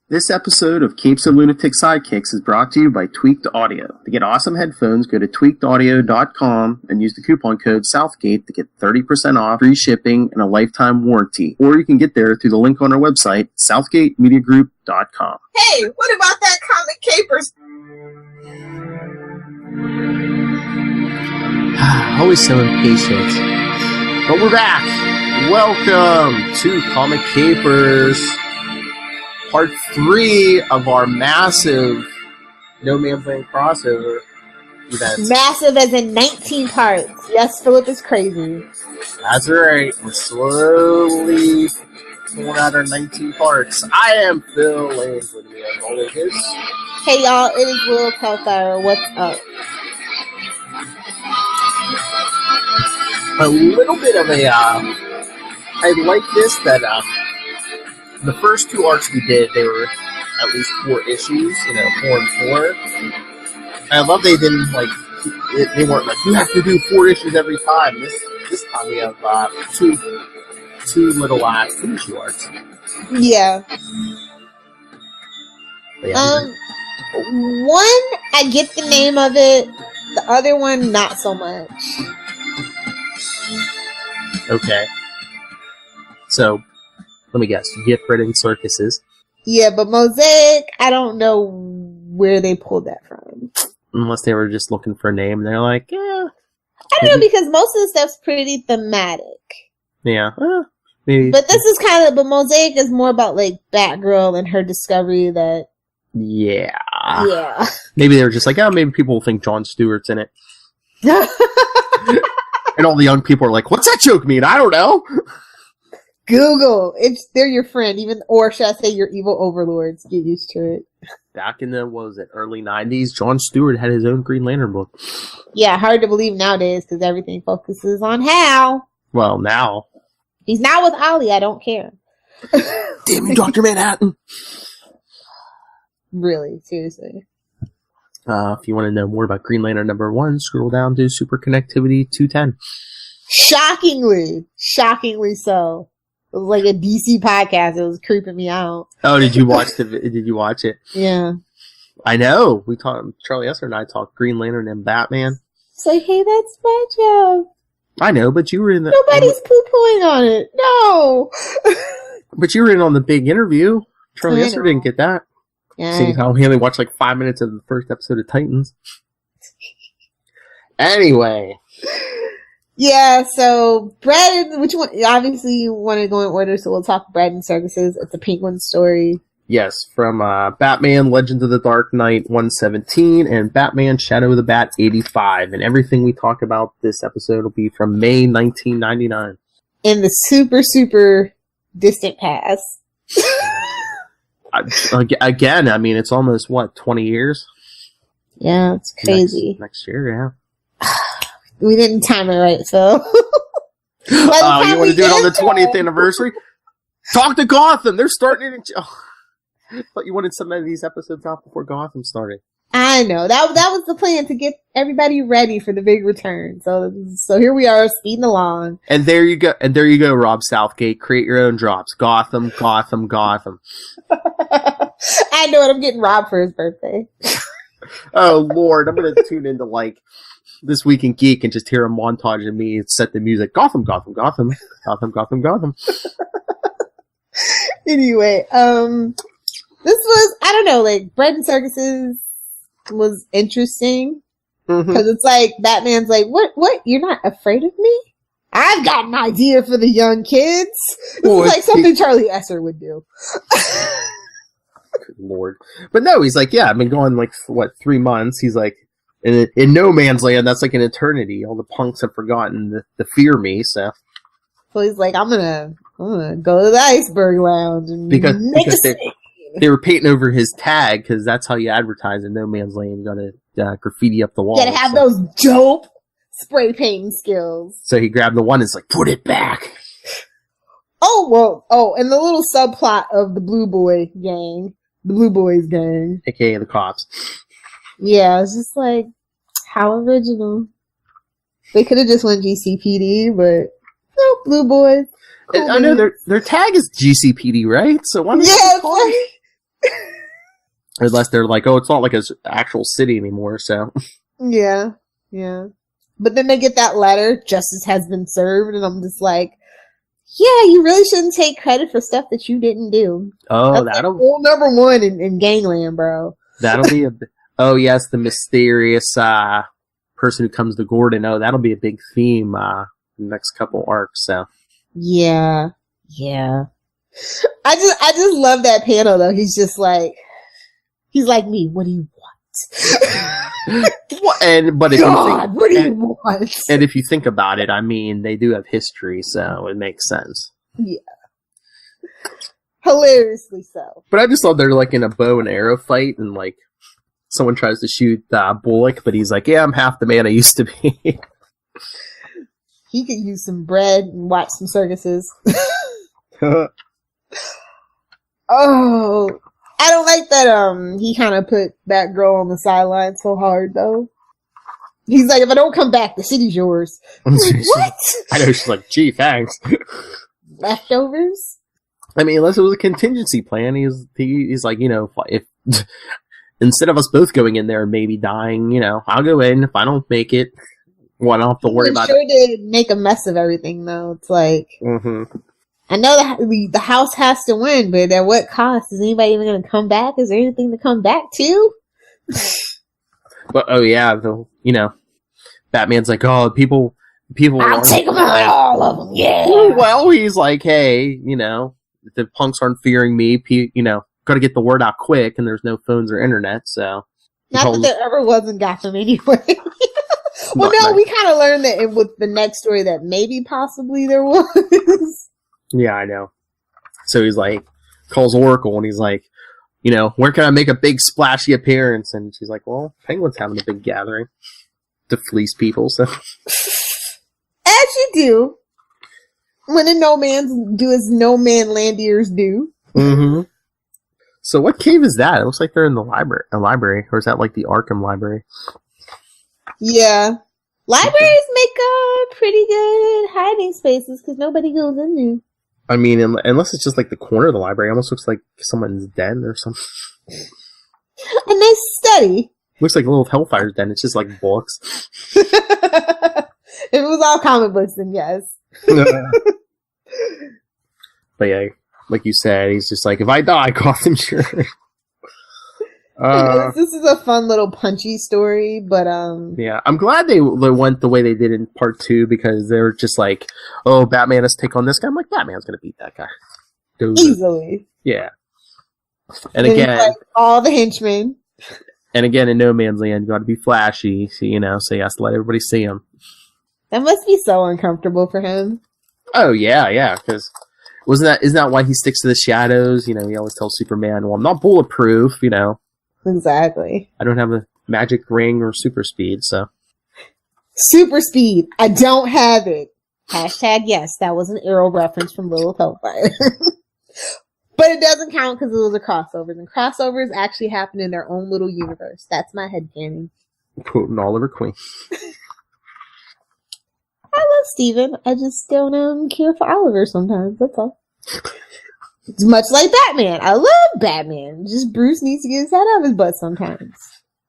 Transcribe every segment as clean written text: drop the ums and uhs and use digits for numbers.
This episode of Capes and Lunatic Sidekicks is brought to you by Tweaked Audio. To get awesome headphones, go to tweakedaudio.com and use the coupon code Southgate to get 30% off, free shipping, and a lifetime warranty. Or you can get there through the link on our website, southgatemediagroup.com. Hey, what about that comic capers? Always so impatient. But we're back. Welcome to Comic Capers. Part 3 of our massive No Man's Land crossover event. Massive as in 19 parts. Yes, Philip is crazy. That's right. We're slowly pulling out our 19 parts. I am Phil, and with me as always is... Hey y'all, it is Will Telfire. What's up? A little bit of a... I like this that... the first 2 arcs we did, they were at least 4 issues, 4 and 4. I love they didn't, they weren't like, you have to do 4 issues every time. This time we have two little 2-issue arcs. Yeah. One, I get the name of it. The other one, not so much. Okay. So... let me guess. Gift written Circuses. Yeah, but Mosaic, I don't know where they pulled that from. Unless they were just looking for a name. They're like, yeah. I don't know, because most of the stuff's pretty thematic. Yeah. Maybe. But this is but Mosaic is more about, Batgirl and her discovery that... Yeah. Yeah. Maybe they were just like, maybe people will think Jon Stewart's in it. And all the young people are like, what's that joke mean? I don't know. Google. They're your friend, or should I say your evil overlords. Get used to it. Back in the, early 90s, Jon Stewart had his own Green Lantern book. Yeah, hard to believe nowadays because everything focuses on Hal. Well, now. He's not with Ollie, I don't care. Damn you, Dr. Manhattan. Really, seriously. If you want to know more about Green Lantern number 1, scroll down to Super Connectivity 210. Shockingly so. It was like a DC podcast. It was creeping me out. Oh, did you watch it? Yeah. I know. Charlie Esser and I talked Green Lantern and Batman. It's like, hey, that's my job. I know, but you were in the... Nobody's poo-pooing on it. No! But you were in on the big interview. Charlie Esser didn't get that. Yeah. See how he only watched 5 minutes of the first episode of Titans. Anyway... Yeah, so Brad, which one? Obviously, you want to go in order, so we'll talk Brad and Circuses. It's a Penguin story. Yes, from Batman Legends of the Dark Knight 117 and Batman Shadow of the Bat 85. And everything we talk about this episode will be from May 1999. In the super, super distant past. Again, I mean, it's almost, 20 years? Yeah, it's crazy. Next year, yeah. We didn't time it right, Phil. You want to do it on the 20th anniversary? Talk to Gotham! They're starting it I thought you wanted some of these episodes out before Gotham started. I know. That was the plan, to get everybody ready for the big return. So here we are, speeding along. And there you go, Rob Southgate. Create your own drops. Gotham, Gotham, Gotham. I know it. I'm getting robbed for his birthday. Oh, Lord. I'm going to tune into, This Week in Geek and just hear a montage of me set the music. Gotham, Gotham, Gotham. Gotham, Gotham, Gotham. Anyway, this was, I don't know, Brad and Circuses was interesting. Because it's Batman's what? You're not afraid of me? I've got an idea for the young kids. This is something Charlie Esser would do. Good Lord. But no, he's I've been going 3 months. He's in No Man's Land, that's an eternity. All the punks have forgotten to fear me, so he's I'm gonna go to the Iceberg Lounge and because they were painting over his tag, because that's how you advertise in No Man's Land. You gotta graffiti up the wall. You gotta have those dope spray painting skills. So he grabbed the one and put it back. And the little subplot of the Blue Boys gang, aka the cops. Yeah, it's just how original. They could have just went GCPD, but no, Blue Boys. Cool, I know their tag is GCPD, right? So why? Unless they're like, oh, it's not like an actual city anymore, so. Yeah, yeah. But then they get that letter, justice has been served, and I'm just like, yeah, you really shouldn't take credit for stuff that you didn't do. Oh, That's like rule number one in Gangland, bro. That'll be oh yes, the mysterious person who comes to Gordon. Oh, that'll be a big theme the next couple arcs, so. Yeah. Yeah. I just love that panel though. He's like me, what do you want? What do you want? And if you think about it, I mean, they do have history, so it makes sense. Yeah. Hilariously so. But I just love they're like in a bow and arrow fight, and like someone tries to shoot Bullock, but he's like, yeah, I'm half the man I used to be. He could use some bread and watch some circuses. Oh, I don't like that he kind of put Batgirl on the sideline so hard though. He's like, if I don't come back, the city's yours. Like, what? I know, she's like, gee, thanks. Leftovers? I mean, unless it was a contingency plan, he's like, you know, if instead of us both going in there and maybe dying, you know, I'll go in. If I don't make it, well, I don't have to worry about it. Sure to make a mess of everything though. It's like, I know the house has to win, but at what cost? Is anybody even going to come back? Is there anything to come back to? But oh yeah, you know, Batman's like, oh, people. I'll take them out, all of them. Yeah. Well, he's like, hey, you know, if the punks aren't fearing me, you know, got to get the word out quick, and there's no phones or internet, so. Not that there ever was in Gotham anyway. Well, no, we kind of learned that with the next story that maybe possibly there was. Yeah, I know. So he's like, calls Oracle, and he's like, you know, where can I make a big splashy appearance? And she's like, well, Penguin's having a big gathering to fleece people, so. As you do. When a no man's do as no man landiers do. Mm-hmm. So what cave is that? It looks like they're in the library. Or is that like the Arkham library? Yeah. Libraries make pretty good hiding spaces because nobody goes in there. I mean, unless it's just like the corner of the library. It almost looks like someone's den or something. A nice study. Looks like a little Hellfire's den. It's just like books. If it was all comic books, then yes. But yeah, like you said, he's just like, if I die, Gotham, sure. This is a fun little punchy story, but yeah, I'm glad they went the way they did in part 2 because they were just like, oh, Batman has to take on this guy. I'm like, Batman's gonna beat that guy easily. Yeah, and again, like all the henchmen. And again, in No Man's Land, you got to be flashy, so, you know, so he has to let everybody see him. That must be so uncomfortable for him. Oh yeah, because isn't that why he sticks to the shadows? You know, he always tells Superman, well, I'm not bulletproof, you know. Exactly. I don't have a magic ring or super speed, so. Super speed. I don't have it. Hashtag yes, that was an Arrow reference from Lilith Hellfire. But it doesn't count because it was a crossover. And crossovers actually happen in their own little universe. That's my headcanon. Quoting Oliver Queen. I love Steven. I just don't care for Oliver sometimes. That's all. It's much like Batman. I love Batman. Just Bruce needs to get his head out of his butt sometimes.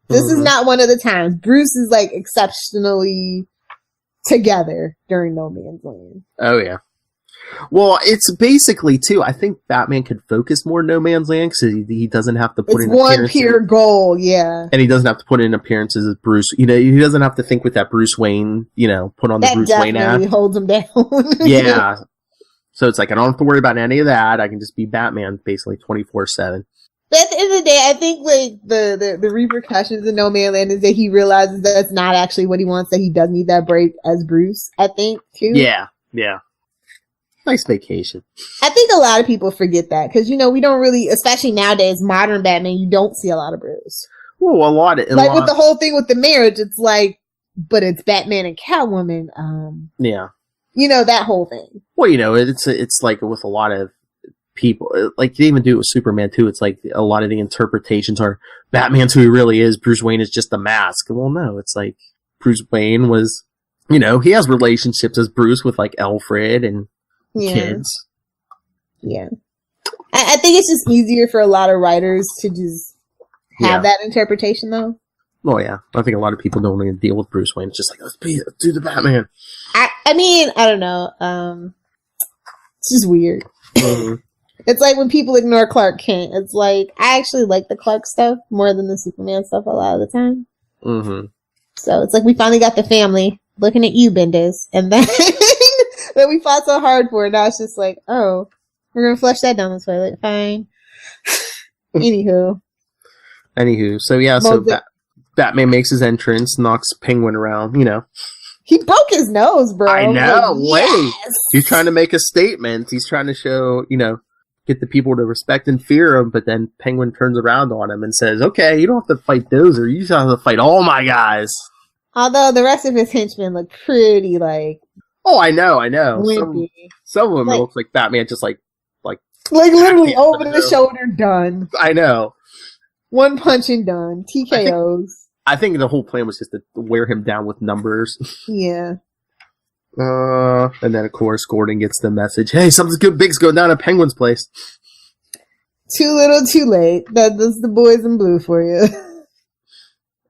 This is not one of the times. Bruce is like exceptionally together during No Man's Land. Oh yeah. Well, it's basically too. I think Batman could focus more No Man's Land because he doesn't have to put in one pure goal, yeah. And he doesn't have to put in appearances as Bruce. You know, he doesn't have to think with that Bruce Wayne. You know, put on the Bruce Wayne app. That definitely holds him down. Yeah. So it's like I don't have to worry about any of that. I can just be Batman basically 24/7. But at the end of the day, I think like the repercussions of No Man's Land is that he realizes that it's not actually what he wants. That he does need that break as Bruce. I think too. Yeah. Nice vacation. I think a lot of people forget that because, you know, we don't really, especially nowadays, modern Batman, you don't see a lot of Bruce. Well, with the whole thing with the marriage, it's like, but it's Batman and Catwoman. Yeah. You know, that whole thing. Well, you know, it's like with a lot of people, like they even do it with Superman too. It's like a lot of the interpretations are Batman's who he really is. Bruce Wayne is just a mask. Well, no, it's like Bruce Wayne was, you know, he has relationships as Bruce with like Alfred and kids. Yeah. I think it's just easier for a lot of writers to just have that interpretation, though. Oh, yeah. I think a lot of people don't want to deal with Bruce Wayne. It's just like, let's do the Batman. I mean, I don't know. It's just weird. Mm-hmm. It's like when people ignore Clark Kent. It's like, I actually like the Clark stuff more than the Superman stuff a lot of the time. Mm-hmm. So it's like we finally got the family looking at you, Bendis. And then that we fought so hard for. Now it's just like, oh, we're going to flush that down the toilet. Fine. Anywho, so yeah, Batman makes his entrance, knocks Penguin around, He broke his nose, bro. I know, yes! He's trying to make a statement. He's trying to show, get the people to respect and fear him, but then Penguin turns around on him and says, okay, you don't have to fight Dozer, you just have to fight all my guys. Although the rest of his henchmen look pretty, Oh, I know. Wimpy. Some of them it looks like Batman just like literally over the shoulder, done. I know. One punch and done. TKOs. I think the whole plan was just to wear him down with numbers. Yeah. And then, of course, Gordon gets the message, hey, something good big's going down at Penguin's place. Too little, too late. That's the boys in blue for you.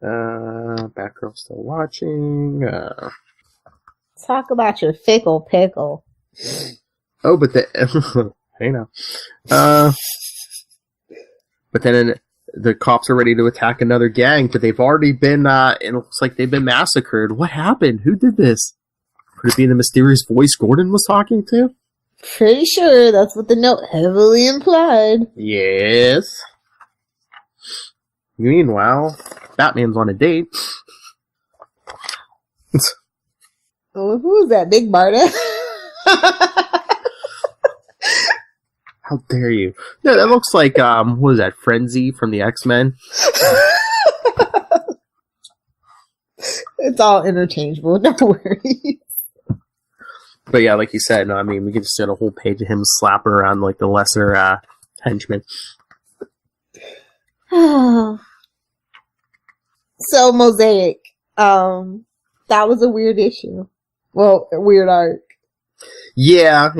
Batgirl's still watching. Talk about your fickle pickle. Oh, but hey now. But then the cops are ready to attack another gang, but they've already been, it looks like they've been massacred. What happened? Who did this? Could it be the mysterious voice Gordon was talking to? Pretty sure that's what the note heavily implied. Yes. Meanwhile, Batman's on a date. Oh, who is that? Big Barda? How dare you? No, that looks like, what is that, Frenzy from the X-Men? It's all interchangeable, don't worry. But yeah, like you said, no, I mean, we could just get a whole page of him slapping around like the lesser henchmen. So, Mosaic. That was a weird issue. Well, a weird arc. Yeah.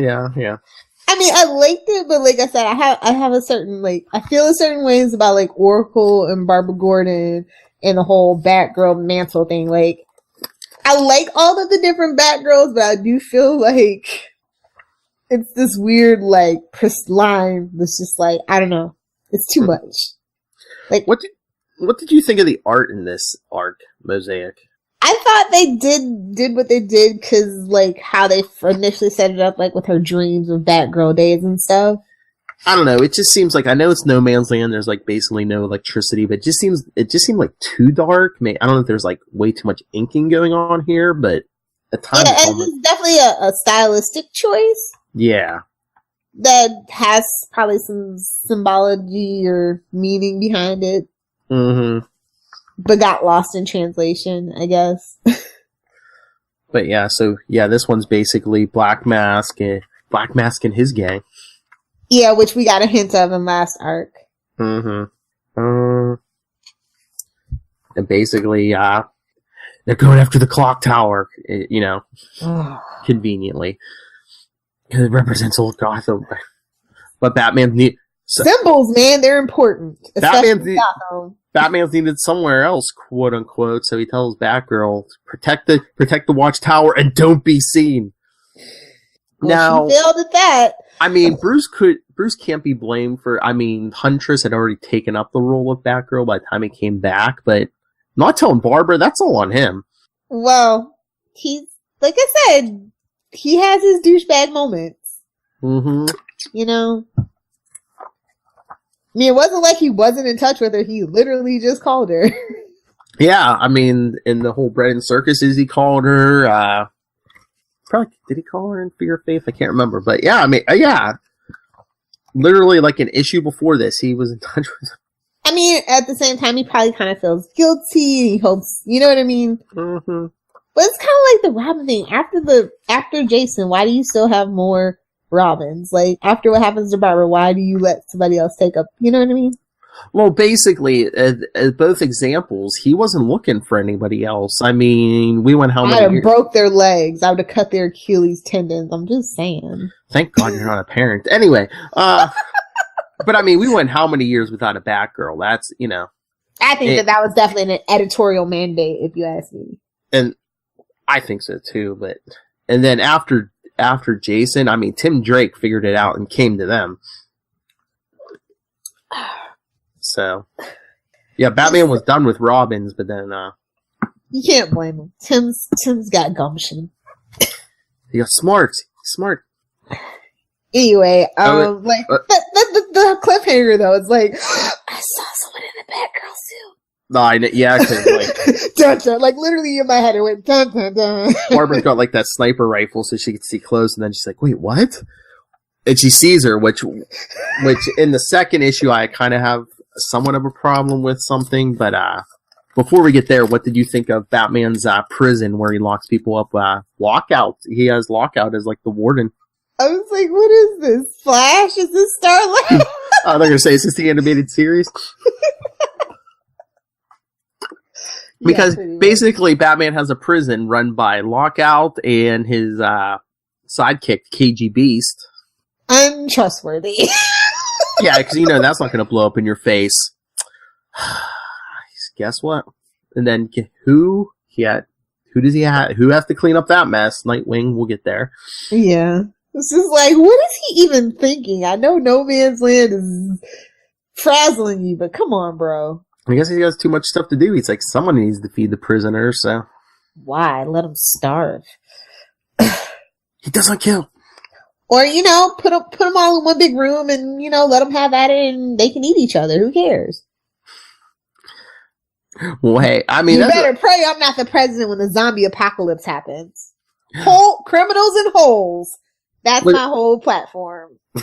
I mean, I liked it, but like I said, I have a certain, I feel a certain ways about, Oracle and Barbara Gordon and the whole Batgirl mantle thing. I like all of the different Batgirls, but I do feel like it's this weird, line that's just I don't know. It's too much. What did you think of the art in this arc, Mosaic? I thought they did what they did because, how they initially set it up, with her dreams of Batgirl days and stuff. I don't know. It just seems like, I know it's no man's land. There's, basically no electricity, but it just seemed, too dark. I don't know if there's, way too much inking going on here, but at times... Yeah, it's definitely a stylistic choice. Yeah. That has probably some symbology or meaning behind it. Mm-hmm. But got lost in translation, I guess. But yeah, this one's basically Black Mask and his gang. Yeah, which we got a hint of in last arc. Mm-hmm. And basically, they're going after the clock tower, conveniently. It represents old Gotham. But Batman symbols, man, they're important. Batman's needed somewhere else, quote unquote. So he tells Batgirl, protect the watchtower and don't be seen. Well, now, she failed at that. I mean, Bruce can't be blamed for. I mean, Huntress had already taken up the role of Batgirl by the time he came back, but not telling Barbara, that's all on him. Well, he's like I said, he has his douchebag moments. Mm-hmm. I mean, it wasn't like he wasn't in touch with her. He literally just called her. Yeah, I mean, in the whole Bread and Circuses, he called her. Probably, did he call her in Fear of Faith? I can't remember. But yeah, I mean, yeah. Literally, an issue before this, he was in touch with her. I mean, at the same time, he probably kind of feels guilty. And he hopes, you know what I mean? Mm-hmm. But it's kind of like the Robin thing. After Jason, why do you still have more Robins? After what happens to Barbara, why do you let somebody else take up? You know what I mean? Well, basically, both examples, he wasn't looking for anybody else. I mean, we went how many years? I would have broke their legs. I would have cut their Achilles tendons. I'm just saying. Thank God you're not a parent. Anyway, but I mean, we went how many years without a Batgirl? That's, I think that was definitely an editorial mandate, if you ask me. And I think so too, and then after Jason, I mean, Tim Drake figured it out and came to them. So, yeah, Batman was done with Robins, but then, you can't blame him. Tim's got gumption. He got smart. Anyway, the cliffhanger though is like, I saw someone in a Batgirl suit. No, yeah, cause dun, dun, like literally in my head it went dun dun dun. Barbara's got like that sniper rifle so she can see close, and then she's like, wait, what? And she sees her, which in the second issue I kind of have somewhat of a problem with something, but before we get there, what did you think of Batman's prison where he locks people up? Lockout. He has Lockout as like the warden. I was like, what is this? Flash? Is this Starlight? They're going to say, is this the animated series? Because basically Batman has a prison run by Lockout and his sidekick, KG Beast. Untrustworthy. Yeah, because that's not going to blow up in your face. Guess what? And then who does he have? Who has to clean up that mess? Nightwing. We'll get there. Yeah. This is like, what is he even thinking? I know No Man's Land is frazzling you, but come on, bro. I guess he has too much stuff to do. He's like, someone needs to feed the prisoners, so. Why? Let him starve. He doesn't kill. Or, put them all in one big room and, let them have at it and they can eat each other. Who cares? Well, hey, I mean, you better pray I'm not the president when the zombie apocalypse happens. Criminals in holes. That's my whole platform. I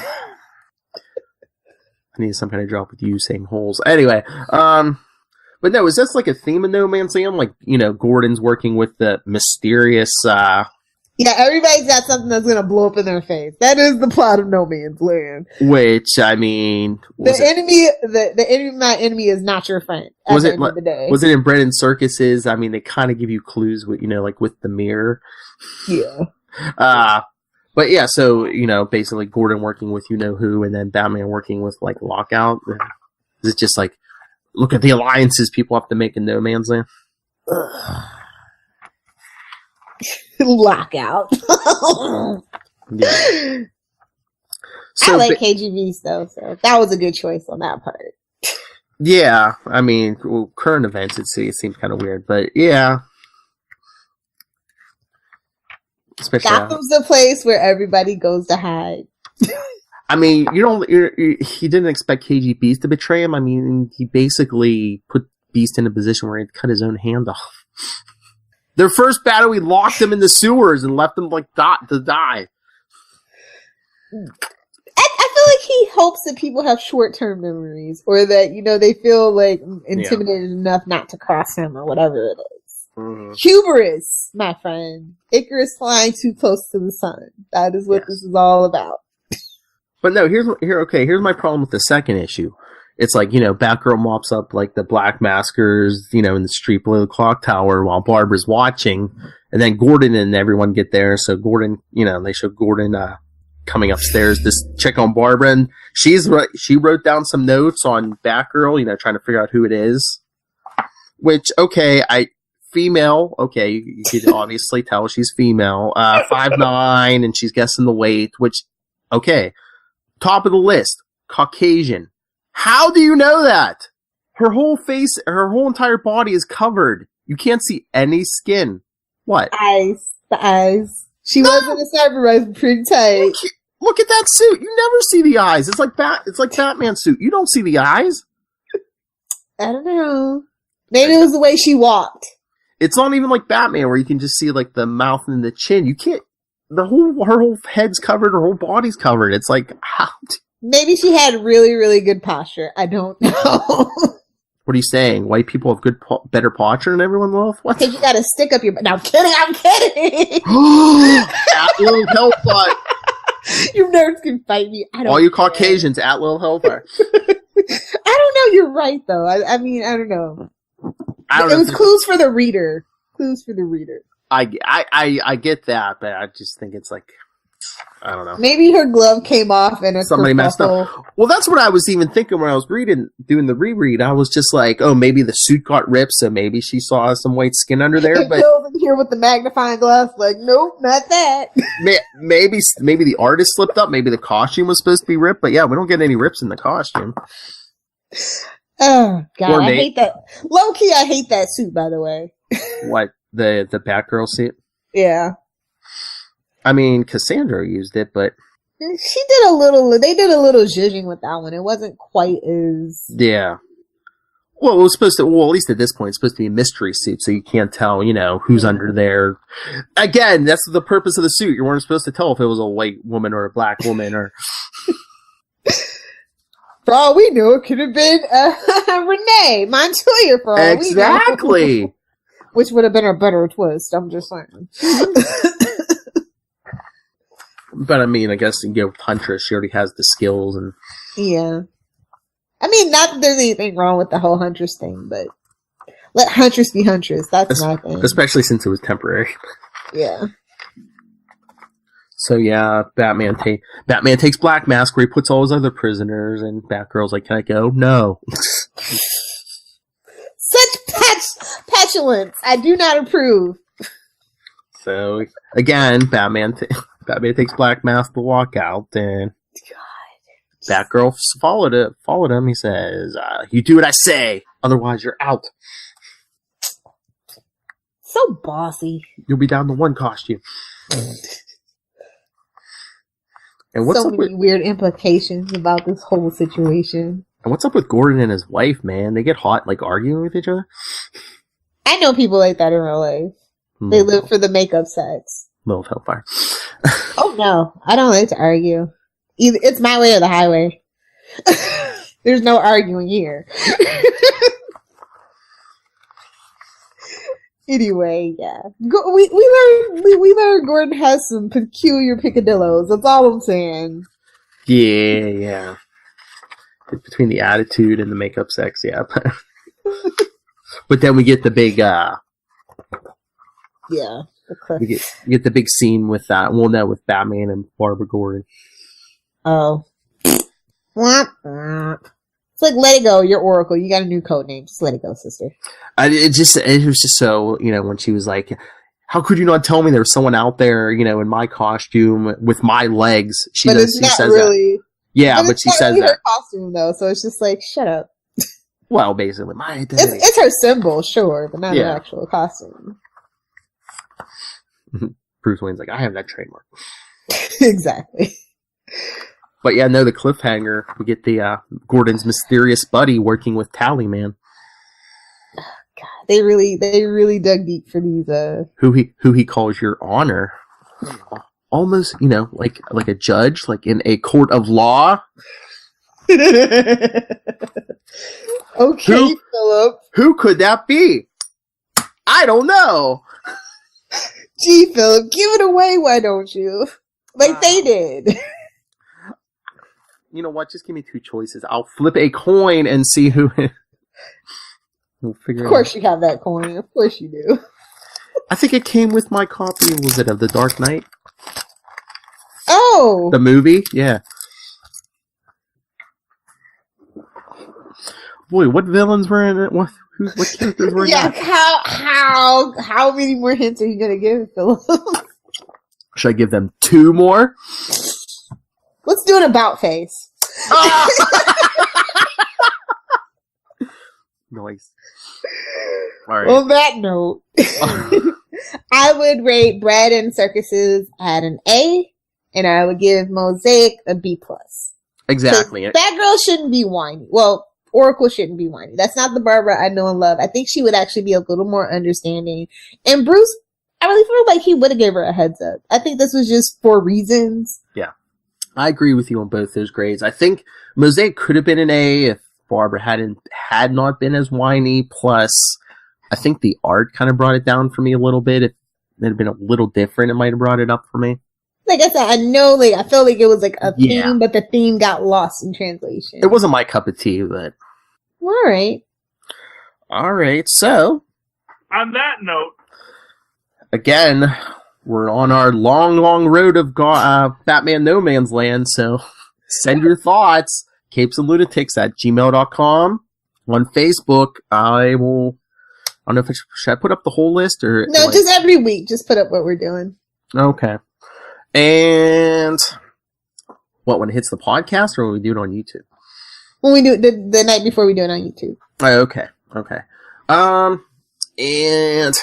need some kind of drop with you saying holes. Anyway, but no, is this like a theme in No Man's Land? Like, Gordon's working with the mysterious, yeah, everybody's got something that's going to blow up in their face. That is the plot of No Man's Land. Which, I mean... The enemy of my enemy is not your friend at the end of the day. Was it in Bread and Circuses? I mean, they kind of give you clues with, like with the mirror. Yeah. But yeah, so, basically Gordon working with who, and then Batman working with, like, Lockout. Is it just like, look at the alliances people have to make in No Man's Land? Lockout. Yeah. So, I like KGBs though, so that was a good choice on that part. Yeah, I mean, current events, it seems kind of weird, but yeah. Especially Gotham's the place where everybody goes to hide. I mean, he didn't expect KG Beast to betray him. I mean, he basically put Beast in a position where he'd cut his own hand off. Their first battle, we locked him in the sewers and left him to die. I feel like he hopes that people have short-term memories, or that they feel like intimidated enough not to cross him, or whatever it is. Mm-hmm. Hubris, my friend. Icarus flying too close to the sun. That is what this is all about. But no, here's my problem with the second issue. It's like, Batgirl mops up like the Black Maskers, in the street below the clock tower while Barbara's watching. And then Gordon and everyone get there. So Gordon, they show Gordon coming upstairs to check on Barbara. And she wrote down some notes on Batgirl, trying to figure out who it is. Which, female, okay, you can obviously tell she's female. 5'9", and she's guessing the weight, which, okay. Top of the list, Caucasian. How do you know that? Her whole face, her whole entire body is covered. You can't see any skin. What? The eyes. She was in a cyber pretty tight. Look at that suit. You never see the eyes. It's like Batman's suit. You don't see the eyes. I don't know. Maybe it was the way she walked. It's not even like Batman where you can just see like the mouth and the chin. You can't. Her whole head's covered. Her whole body's covered. It's like how. Maybe she had really, really good posture. I don't know. What are you saying? White people have better posture than everyone else? What? Because you got to stick up your... No, I'm kidding. At Little Hellfire. You nerds can fight me. All you Caucasians at Little Hellfire. I don't know. You're right, though. I mean, I don't know. It was clues for the reader. Clues for the reader. I get that, but I just think it's like... I don't know. Maybe her glove came off and somebody messed up. Well, that's what I was even thinking when I was doing the reread. I was just like, oh, maybe the suit got ripped, so maybe she saw some white skin under there. But Phil's in here with the magnifying glass, like, nope, not that. maybe the artist slipped up. Maybe the costume was supposed to be ripped. But yeah, we don't get any rips in the costume. Oh God, I hate that. Low key, I hate that suit. By the way, what the Batgirl suit? Yeah. I mean, Cassandra used it, but she did a little. They did a little zhuzhing with that one. It wasn't quite as. Yeah. Well, it was supposed to. Well, at least at this point, it's supposed to be a mystery suit, so you can't tell, who's under there. Again, that's the purpose of the suit. You weren't supposed to tell if it was a white woman or a black woman, or. For all we know, it could have been Renee Montoya. For all exactly. We know. Which would have been a better twist. I'm just saying. But I mean, I guess you go with Huntress. She already has the skills, and yeah. I mean, not that there's anything wrong with the whole Huntress thing, but let Huntress be Huntress. That's my thing. Especially since it was temporary. Yeah. So yeah, Batman takes Black Mask where he puts all his other prisoners, and Batgirl's like, "Can I go?" No. Such petulance. I do not approve. So again, Batman takes Black Mask to walk out, and Batgirl followed him. He says, "You do what I say, otherwise you're out." So bossy. You'll be down to one costume. And what's so up many weird implications about this whole situation. And what's up with Gordon and his wife, man? They get hot, like, arguing with each other? I know people like that in real life. They live for the makeup sex. Little hellfire. Oh, no. I don't like to argue. Either it's my way or the highway. There's no arguing here. Anyway, yeah. We learned Gordon has some peculiar picadillos. That's all I'm saying. Yeah. Between the attitude and the makeup sex, yeah. But then we get the big, we get the big scene with that. Well, no, with Batman and Barbara Gordon. Oh. It's like, let it go. You're Oracle. You got a new code name. Just let it go, sister. It was just so, when she was like, how could you not tell me there was someone out there, in my costume with my legs? She says really, that. Yeah, but she says that. Her costume, though, so it's just like, shut up. Well, basically, my identity. It's her symbol, sure, but not her actual costume. Bruce Wayne's like, I have that trademark. Exactly. But yeah, no, the cliffhanger, we get the Gordon's mysterious buddy working with Tally Man. God, they really dug deep for these. Who he calls your honor, almost like a judge, like in a court of law. Okay, Philip. Who could that be? I don't know. Gee, Philip, give it away. Why don't you? Like they did. You know what? Just give me two choices. I'll flip a coin and see who. We'll figure it out. Of course you have that coin. Of course you do. I think it came with my copy. Was it of The Dark Knight? Oh! The movie? Yeah. Boy, what villains were in it? What characters were in it? Yeah, how many more hints are you going to give, Philip? Should I give them 2 more? Let's do an about face. Nice. All right. On that note, I would rate Bread and Circuses at an A, and I would give Mosaic a B+. Exactly. Batgirl shouldn't be whiny. Well, Oracle shouldn't be whiny. That's not the Barbara I know and love. I think she would actually be a little more understanding. And Bruce, I really feel like he would have gave her a heads up. I think this was just for reasons. Yeah. I agree with you on both those grades. I think Mosaic could have been an A if Barbara had not been as whiny. Plus, I think the art kind of brought it down for me a little bit. If it had been a little different, it might have brought it up for me. Like I said, I know, I felt like it was like a theme, but the theme got lost in translation. It wasn't my cup of tea, but... Alright, so... On that note... Again, we're on our long, long road of Batman No Man's Land, so send your thoughts. capesandlunatics@gmail.com. On Facebook, I don't know if should I put up the whole list or no, just every week. Just put up what we're doing. Okay. And when it hits the podcast, or when we do it on YouTube? When we do it the night before we do it on YouTube. Okay. And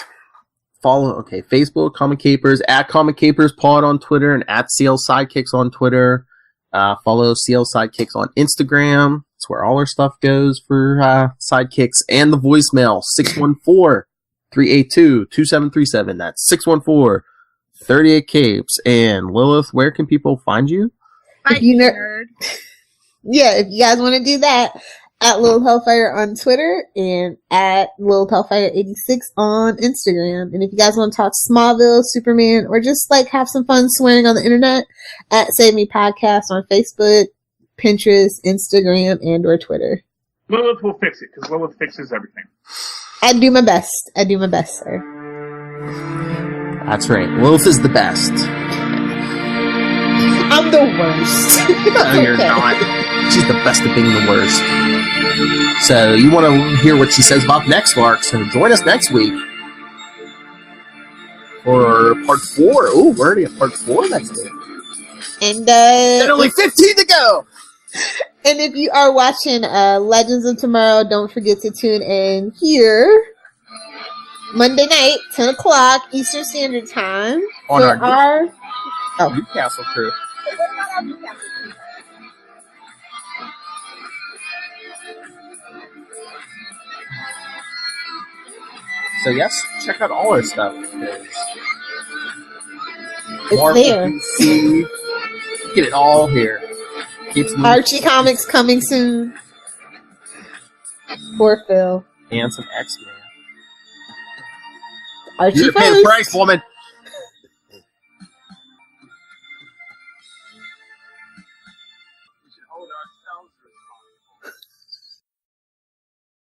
follow, Facebook, Comic Capers, @ComicCapersPod on Twitter, and @CL Sidekicks on Twitter. Follow CL Sidekicks on Instagram. That's where all our stuff goes for Sidekicks. And the voicemail, 614-382-2737. That's 614-38-CAPES. And Lilith, where can people find you? If you nerd. Yeah, if you guys want to do that, @Lilith Hellfire on Twitter and @Lilith Hellfire 86 on Instagram. And if you guys want to talk Smallville, Superman, or just like have some fun swearing on the internet, @Save Me Podcast on Facebook, Pinterest, Instagram, and or Twitter. Lilith will fix it, because Lilith fixes everything. I do my best, sir. That's right. Lilith is the best. I'm the worst. No, you're not. She's the best at being the worst. So you want to hear what she says about next arc, so join us next week for part 4. Ooh, we're already at part 4 next week. And only 15 to go! And if you are watching Legends of Tomorrow, don't forget to tune in here Monday night, 10 o'clock Eastern Standard Time On for our Newcastle crew. So yes, check out all our stuff. It's there. DC, get it all here. Archie Comics coming soon. Poor Phil. And some X-Men. Archie You're paying the price, woman. Hold on.